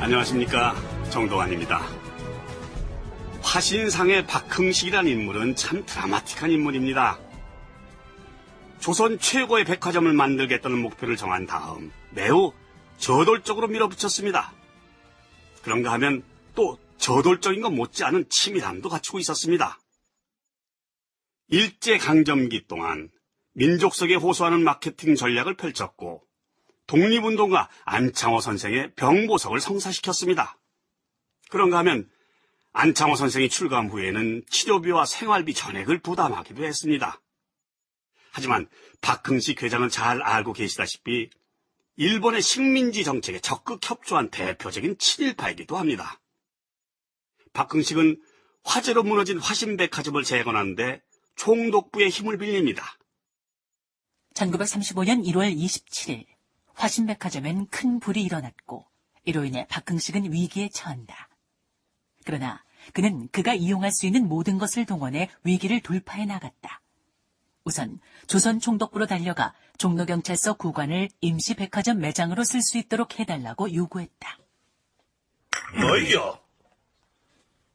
안녕하십니까, 정동환입니다. 화신상의 박흥식이라는 인물은 참 드라마틱한 인물입니다. 조선 최고의 백화점을 만들겠다는 목표를 정한 다음 매우 저돌적으로 밀어붙였습니다. 그런가 하면 또 저돌적인 것 못지않은 치밀함도 갖추고 있었습니다. 일제강점기 동안 민족성에 호소하는 마케팅 전략을 펼쳤고 독립운동가 안창호 선생의 병보석을 성사시켰습니다. 그런가 하면 안창호 선생이 출감 후에는 치료비와 생활비 전액을 부담하기도 했습니다. 하지만 박흥식 회장은 잘 알고 계시다시피 일본의 식민지 정책에 적극 협조한 대표적인 친일파이기도 합니다. 박흥식은 화재로 무너진 화신백화점을 재건하는데 총독부의 힘을 빌립니다. 1935년 1월 27일 화신백화점엔 큰 불이 일어났고 이로 인해 박흥식은 위기에 처한다. 그러나 그는 그가 이용할 수 있는 모든 것을 동원해 위기를 돌파해 나갔다. 우선 조선 총독부로 달려가 종로경찰서 구관을 임시 백화점 매장으로 쓸 수 있도록 해달라고 요구했다. 너희요,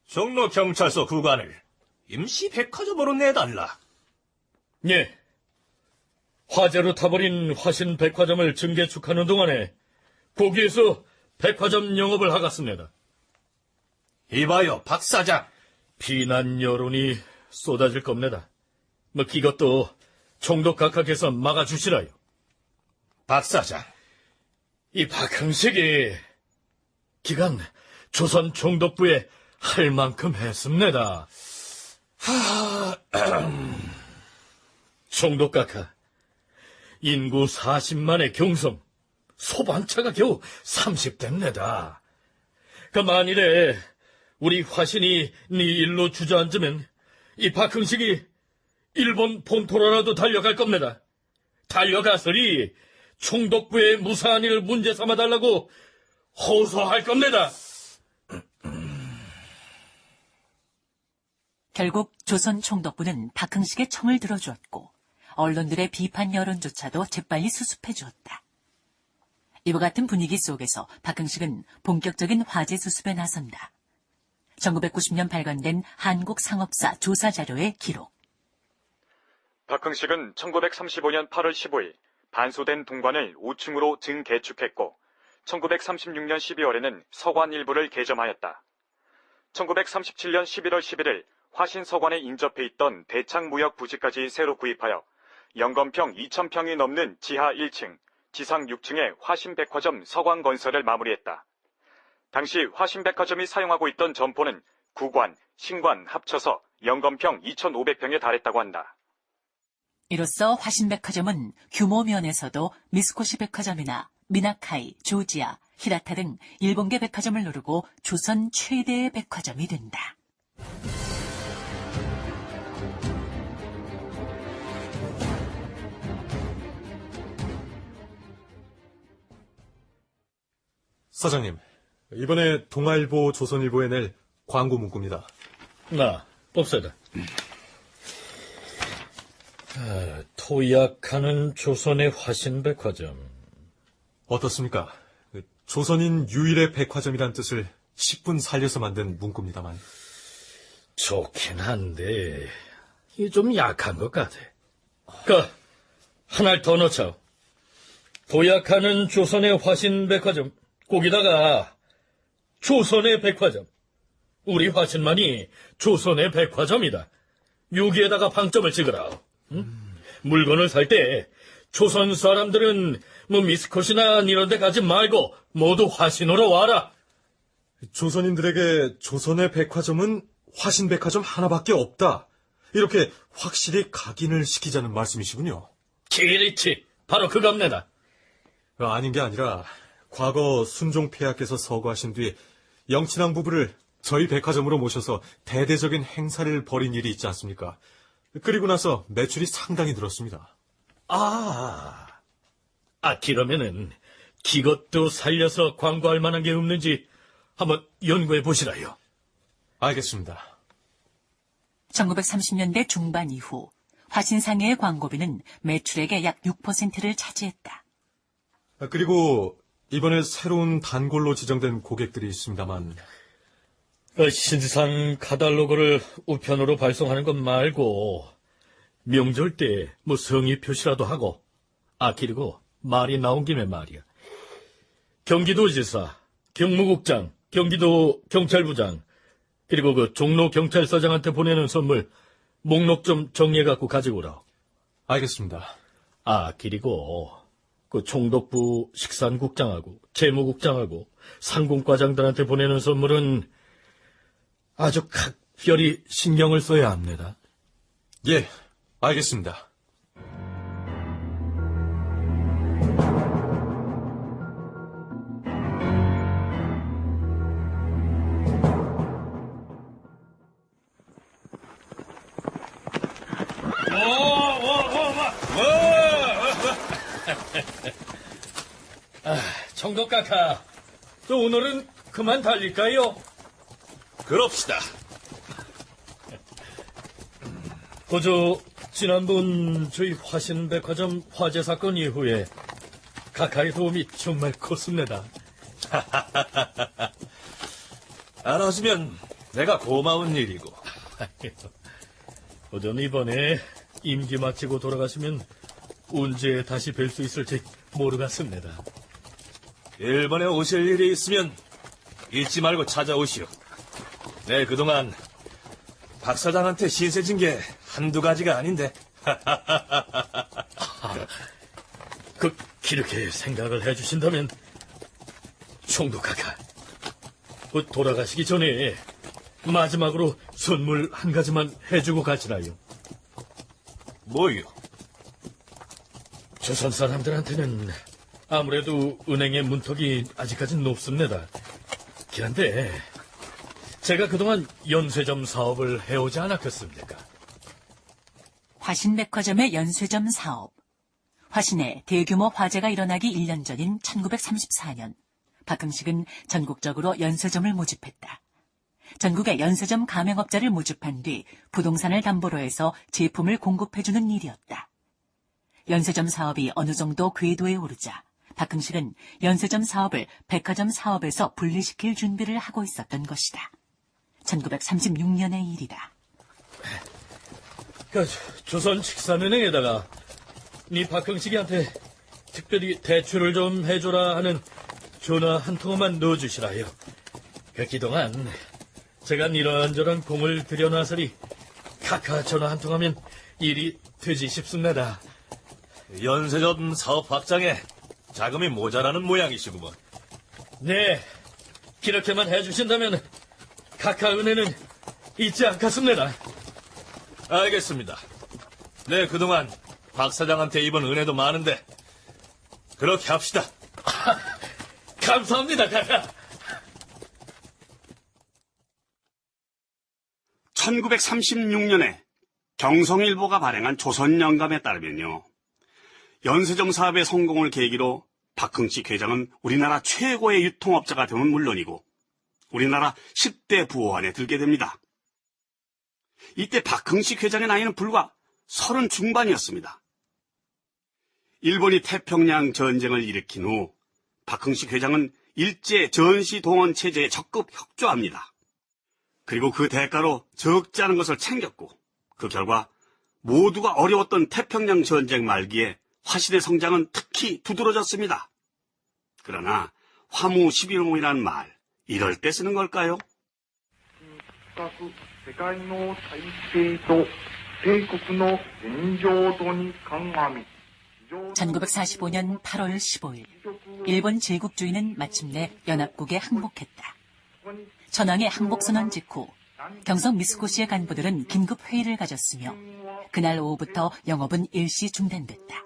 종로경찰서 구관을 임시 백화점으로 내달라. 예. 화재로 타버린 화신 백화점을 증개축하는 동안에 거기에서 백화점 영업을 하겠습니다. 이봐요, 박 사장. 비난 여론이 쏟아질 겁니다. 이것도 총독 각하께서 막아주시라요. 박 사장. 이 박흥식이 기간 조선 총독부에 할 만큼 했습니다. 총독 각하, 인구 40만의 경성, 소방차가 겨우 30대입니다. 만일에 우리 화신이 네 일로 주저앉으면 이 박흥식이 일본 본토로라도 달려갈 겁니다. 달려가서리 총독부의 무사한 일을 문제 삼아달라고 호소할 겁니다. 결국 조선 총독부는 박흥식의 청을 들어주었고 언론들의 비판 여론조차도 재빨리 수습해 주었다. 이와 같은 분위기 속에서 박흥식은 본격적인 화재 수습에 나선다. 1990년 발간된 한국상업사 조사자료의 기록. 박흥식은 1935년 8월 15일 반소된 동관을 5층으로 증개축했고 1936년 12월에는 서관 일부를 개점하였다. 1937년 11월 11일 화신서관에 인접해 있던 대창무역 부지까지 새로 구입하여 영건평 2,000평이 넘는 지하 1층, 지상 6층의 화신백화점 서관 건설을 마무리했다. 당시 화신백화점이 사용하고 있던 점포는 구관, 신관 합쳐서 영건평 2,500평에 달했다고 한다. 이로써 화신백화점은 규모 면에서도 미스코시 백화점이나 미나카이, 조지아, 히라타 등 일본계 백화점을 누르고 조선 최대의 백화점이 된다. 사장님, 이번에 동아일보, 조선일보에 낼 광고 문구입니다. 봅시다. 토약하는 조선의 화신백화점. 어떻습니까? 조선인 유일의 백화점이란 뜻을 10분 살려서 만든 문구입니다만. 좋긴 한데 이게 좀 약한 것 같아. 하나를 더 넣자. 도약하는 조선의 화신백화점. 거기다가 조선의 백화점. 우리 화신만이 조선의 백화점이다. 여기에다가 방점을 찍으라. 응? 물건을 살 때 조선 사람들은 미스컷이나 이런 데 가지 말고 모두 화신으로 와라. 조선인들에게 조선의 백화점은 화신백화점 하나밖에 없다. 이렇게 확실히 각인을 시키자는 말씀이시군요. 그렇지. 바로 그겁니다. 아닌 게 아니라 과거 순종폐하께서 서거하신 뒤 영친왕 부부를 저희 백화점으로 모셔서 대대적인 행사를 벌인 일이 있지 않습니까? 그리고 나서 매출이 상당히 늘었습니다. 그러면은 기것도 살려서 광고할 만한 게 없는지 한번 연구해 보시라요. 알겠습니다. 1930년대 중반 이후 화신상해의 광고비는 매출액의 약 6%를 차지했다. 그리고 이번에 새로운 단골로 지정된 고객들이 있습니다만, 신상 카달로그를 우편으로 발송하는 것 말고 명절 때 뭐 성의 표시라도 하고, 그리고 말이 나온 김에 말이야. 경기도지사, 경무국장, 경기도 경찰부장, 그리고 그 종로 경찰서장한테 보내는 선물 목록 좀 정리해갖고 가지고 오라. 알겠습니다. 그리고 그 총독부 식산국장하고 재무국장하고 상공과장들한테 보내는 선물은 아주 각별히 신경을 써야 합니다. 예, 알겠습니다. 총독카카, 또 오늘은 그만 달릴까요? 그럽시다. 그저 지난번 저희 화신백화점 화재 사건 이후에 카카의 도움이 정말 컸습니다. 알아주면 내가 고마운 일이고. 어전 이번에 임기 마치고 돌아가시면 언제 다시 뵐 수 있을지 모르겠습니다. 일본에 오실 일이 있으면 잊지 말고 찾아오시오. 네, 그동안 박 사장한테 신세진 게 한두 가지가 아닌데. 그렇게 생각을 해주신다면 총독카카, 돌아가시기 전에 마지막으로 선물 한 가지만 해주고 가시라요. 뭐요? 조선 사람들한테는 아무래도 은행의 문턱이 아직까지 높습니다. 그런데 제가 그동안 연쇄점 사업을 해오지 않았겠습니까? 화신백화점의 연쇄점 사업. 화신에 대규모 화재가 일어나기 1년 전인 1934년, 박흥식은 전국적으로 연쇄점을 모집했다. 전국의 연쇄점 가맹업자를 모집한 뒤 부동산을 담보로 해서 제품을 공급해주는 일이었다. 연쇄점 사업이 어느 정도 궤도에 오르자 박흥식은 연쇄점 사업을 백화점 사업에서 분리시킬 준비를 하고 있었던 것이다. 1936년의 일이다. 조선 식산은행에다가 네 박흥식이한테 특별히 대출을 좀 해줘라 하는 전화 한 통만 넣어주시라요. 그동안 제가 이런저런 공을 들여놔서리 카카 전화 한 통하면 일이 되지 싶습니다. 연쇄점 사업 확장에 자금이 모자라는 모양이시구먼. 네, 그렇게만 해주신다면 카카은행은 잊지 않겠습니다. 알겠습니다. 네, 그동안 박 사장한테 입은 은혜도 많은데 그렇게 합시다. 감사합니다, 카카. 1936년에 경성일보가 발행한 조선영감에 따르면요. 연쇄점 사업의 성공을 계기로 박흥식 회장은 우리나라 최고의 유통업자가 되면 물론이고 우리나라 10대 부호 안에 들게 됩니다. 이때 박흥식 회장의 나이는 불과 30 중반이었습니다. 일본이 태평양 전쟁을 일으킨 후 박흥식 회장은 일제 전시 동원 체제에 적극 협조합니다. 그리고 그 대가로 적지 않은 것을 챙겼고 그 결과 모두가 어려웠던 태평양 전쟁 말기에 화신의 성장은 특히 두드러졌습니다. 그러나 화무 11호이라는 말, 이럴 때 쓰는 걸까요? 世界の体制と帝国の現状度に鑑み 1945년 8월 15일, 일본 제국주의는 마침내 연합국에 항복했다. 천황의 항복선언 직후 경성 미쓰코시의 간부들은 긴급 회의를 가졌으며 그날 오후부터 영업은 일시 중단됐다.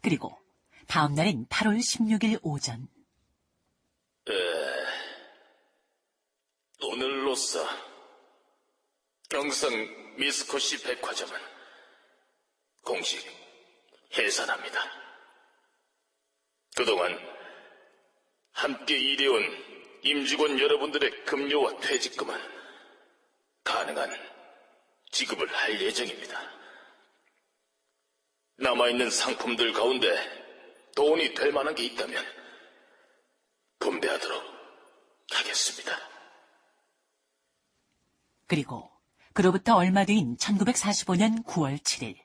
그리고 다음 날인 8월 16일 오전. 오늘로써 경성 미쓰코시 백화점은 공식 해산합니다. 그동안 함께 일해온 임직원 여러분들의 급료와 퇴직금은 가능한 지급을 할 예정입니다. 남아있는 상품들 가운데 돈이 될 만한 게 있다면 분배하도록 하겠습니다. 그리고 그로부터 얼마 뒤인 1945년 9월 7일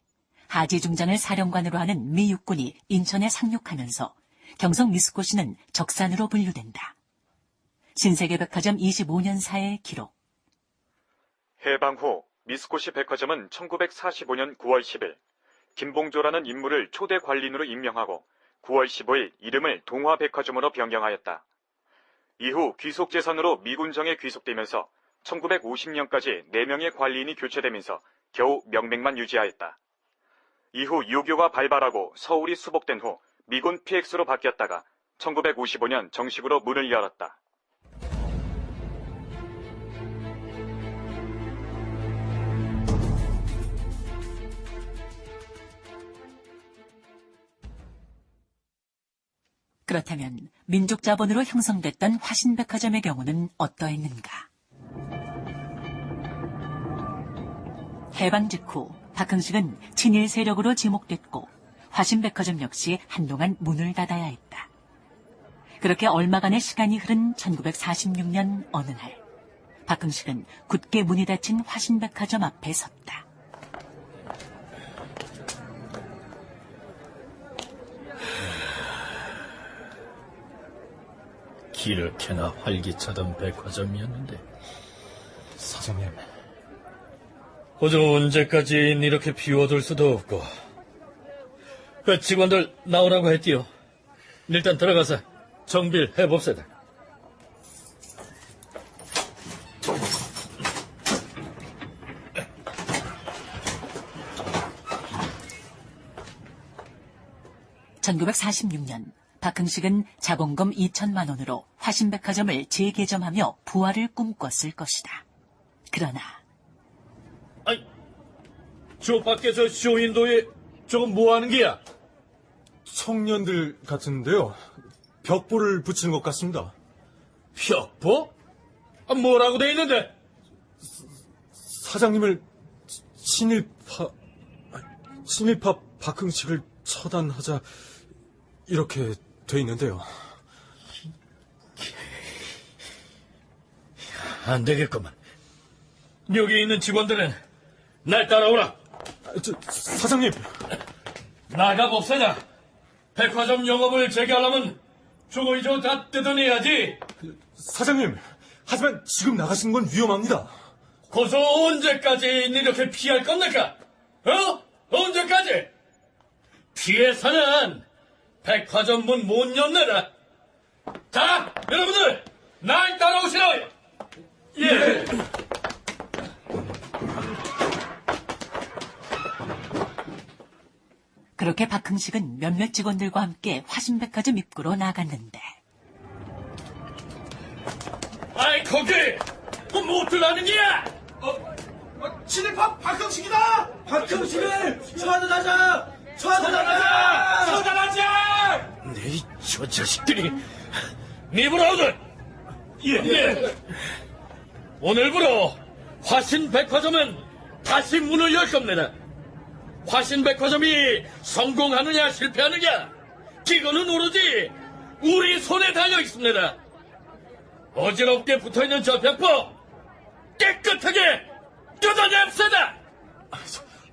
하지중장을 사령관으로 하는 미 육군이 인천에 상륙하면서 경성 미스코시는 적산으로 분류된다. 신세계백화점 25년사의 기록. 해방 후 미스코시 백화점은 1945년 9월 10일 김봉조라는 인물을 초대 관리인으로 임명하고 9월 15일 이름을 동화백화점으로 변경하였다. 이후 귀속재산으로 미군정에 귀속되면서 1950년까지 4명의 관리인이 교체되면서 겨우 명맥만 유지하였다. 이후 유교가 발발하고 서울이 수복된 후 미군 PX로 바뀌었다가 1955년 정식으로 문을 열었다. 그렇다면 민족 자본으로 형성됐던 화신백화점의 경우는 어떠했는가? 해방 직후 박흥식은 친일 세력으로 지목됐고 화신백화점 역시 한동안 문을 닫아야 했다. 그렇게 얼마간의 시간이 흐른 1946년 어느 날 박흥식은 굳게 문이 닫힌 화신백화점 앞에 섰다. 기렇게나 활기차던 백화점이었는데 사장님, 호주 언제까지 이렇게 비워둘 수도 없고 그 직원들 나오라고 했디요. 일단 들어가서 정비를 해봅시다. (1946년) 박흥식은 자본금 2천만 원으로 화신백화점을 재개점하며 부활을 꿈꿨을 것이다. 그러나 아니, 저 밖에 저 쇼윈도에 저거 뭐 하는 게야? 청년들 같은데요. 벽보를 붙이는 것 같습니다. 벽보? 아, 뭐라고 돼 있는데? 사장님을 친일파 박흥식을 처단하자 이렇게 돼 있는데요. 안 되겠구만. 여기 있는 직원들은 날 따라오라. 사장님, 나가봅시다. 백화점 영업을 재개하려면 저거 이저 다 뜯어내야지. 사장님, 하지만 지금 나가시는 건 위험합니다. 고소 언제까지 이렇게 피할 겁니까? 언제까지? 피해서는 백화점 문 못 연내라. 자, 여러분들, 날 따라오시라고요. 예. 그렇게 박흥식은 몇몇 직원들과 함께 화신백화점 입구로 나갔는데 아이, 거기! 뭐 어쩌라는 게야? 친일파 박형식이다! 박형식을 처단하자! 네, 저 자식들이. 니브라우드! 예. 오늘부로 화신백화점은 다시 문을 열 겁니다. 화신백화점이 성공하느냐 실패하느냐 이거는 오로지 우리 손에 달려 있습니다. 어지럽게 붙어있는 저 벽보 깨끗하게 뜯어냅시다.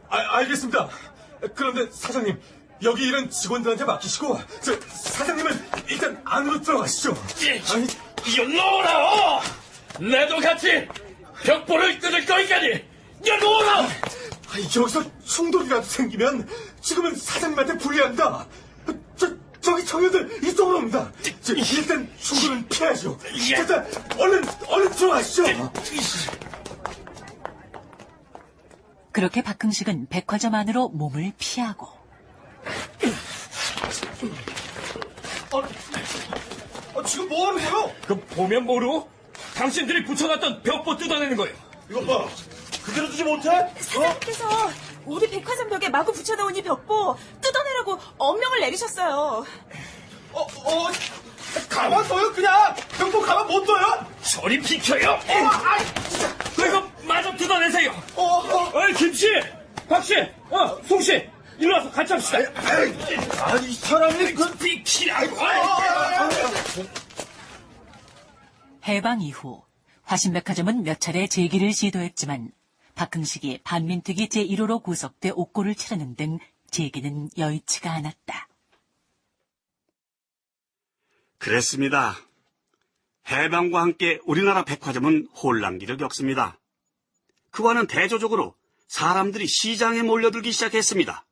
알겠습니다. 그런데 사장님, 여기 일은 직원들한테 맡기시고 사장님은 일단 안으로 들어가시죠. 놓으라. 내도 같이 벽보를 뜯을 거니까니 놓으라. 여기서 충돌이라도 생기면 지금은 사장님한테 불리합니다. 저기 청년들 이쪽으로 옵니다. 일단 충돌은 피하죠. 일단 얼른 들어가시죠. 그렇게 박흥식은 백화점 안으로 몸을 피하고 지금 뭐 하는 거요? 그 보면 모르고 당신들이 붙여놨던 벽보 뜯어내는 거예요. 이것 봐. 그대로 두지 못해? 사장님께서 우리 백화점 벽에 마구 붙여놓은 이 벽보 뜯어내라고 엄명을 내리셨어요. 가만 둬요, 그냥! 병도 가만 못 둬요? 저리 비켜요. 이거 마저 뜯어내세요. 김씨, 박씨, 송씨, 일로 와서 같이 합시다. 이 사람이 비키라고. 해방 이후 화신백화점은 몇 차례 재기를 시도했지만 박흥식이 반민특위 제1호로 구속돼 옥고를 치르는 등 재기는 여의치가 않았다. 그랬습니다. 해방과 함께 우리나라 백화점은 혼란기를 겪습니다. 그와는 대조적으로 사람들이 시장에 몰려들기 시작했습니다.